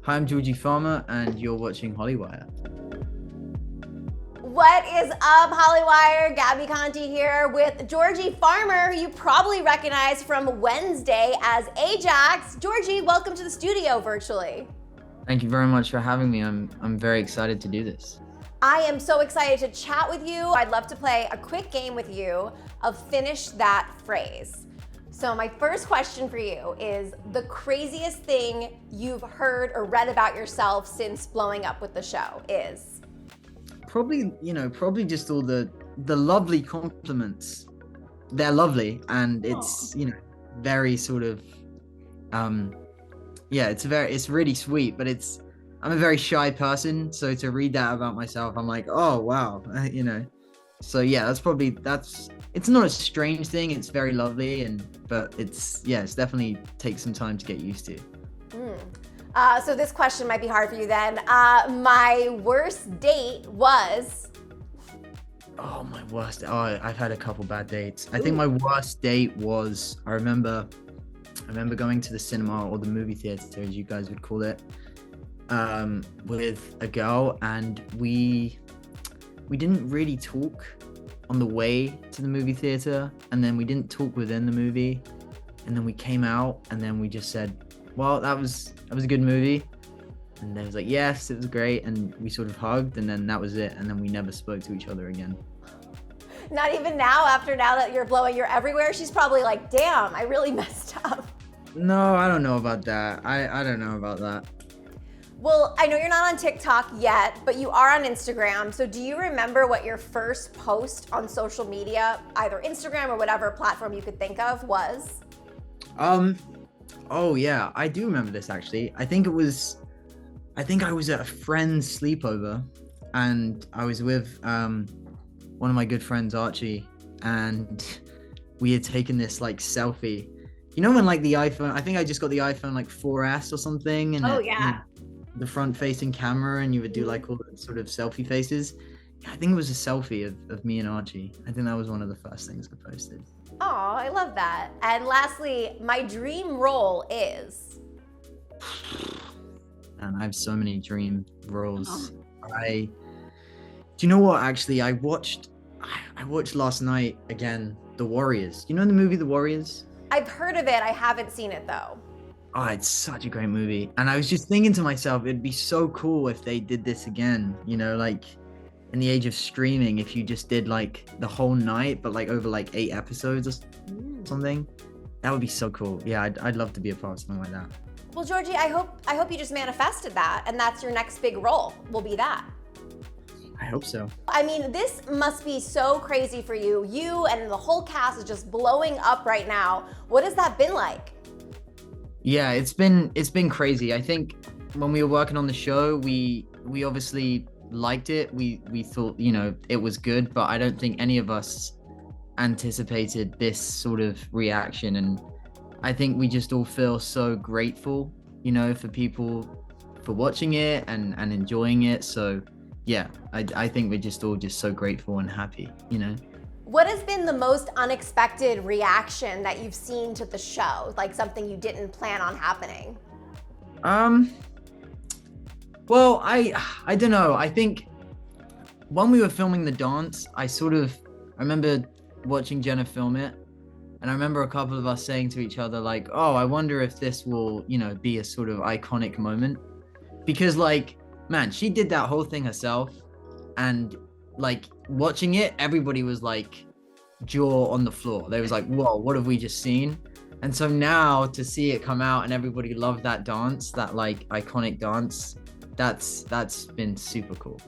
Hi, I'm Georgie Farmer, and you're watching Hollywire. What is up, Hollywire? Gabby Conti here with Georgie Farmer, who you probably recognize from Wednesday as Ajax. Georgie, welcome to the studio virtually. Thank you very much for having me. I'm very excited to do this. I am so excited to chat with you. I'd love to play a quick game with you of Finish That Phrase. So my first question for you is the craziest thing you've heard or read about yourself since blowing up with the show is? Probably just all the lovely compliments. They're lovely, and it's, very sort of, it's really sweet, but I'm a very shy person. So to read that about myself, I'm like, oh, wow, So yeah, it's not a strange thing. It's very lovely, but it's definitely takes some time to get used to. So this question might be hard for you then. My worst date was... Oh, my worst. Oh, I've had a couple bad dates. I think my worst date was, I remember going to the cinema or the movie theater, as you guys would call it, with a girl, and we didn't really talk on the way to the movie theater, and then we didn't talk within the movie, and then we came out, and then we just said, well, that was a good movie. And they was like, yes, it was great. And we sort of hugged, and then that was it. And then we never spoke to each other again. Not even now that you're blowing, you're everywhere. She's probably like, damn, I really messed up. No, I don't know about that. I don't know about that. Well, I know you're not on TikTok yet, but you are on Instagram. So do you remember what your first post on social media, either Instagram or whatever platform you could think of, was? Oh yeah, I do remember this actually. I think I was at a friend's sleepover, and I was with one of my good friends, Archie, and we had taken this like selfie. You know when like the iPhone, I think I just got the iPhone like 4S or something, and the front facing camera, and you would do like all the sort of selfie faces. I think it was a selfie of me and Archie. I think that was one of the first things I posted. Oh, I love that. And lastly, my dream role is... And I have so many dream roles. Do you know what? Actually, I watched last night again, The Warriors. You know the movie The Warriors? I've heard of it. I haven't seen it though. Oh, it's such a great movie. And I was just thinking to myself, it'd be so cool if they did this again, like in the age of streaming, if you just did like the whole night, but like over like 8 episodes or something. That would be so cool. Yeah, I'd love to be a part of something like that. Well, Georgie, I hope you just manifested that, and that's your next big role, will be that. I hope so. I mean, this must be so crazy for you. You and the whole cast is just blowing up right now. What has that been like? Yeah, it's been crazy. I think when we were working on the show, we obviously liked it. We thought, it was good, but I don't think any of us anticipated this sort of reaction. And I think we just all feel so grateful, for people for watching it and enjoying it. So yeah, I think we're just all just so grateful and happy, What has been the most unexpected reaction that you've seen to the show? Like something you didn't plan on happening? Well, I don't know. I think when we were filming the dance, I remember watching Jenna film it, and I remember a couple of us saying to each other like, oh, I wonder if this will, be a sort of iconic moment. Because like, man, she did that whole thing herself, and like watching it, everybody was like jaw on the floor. They was like, whoa, what have we just seen? And so now to see it come out and everybody loved that dance, that like iconic dance, that's been super cool.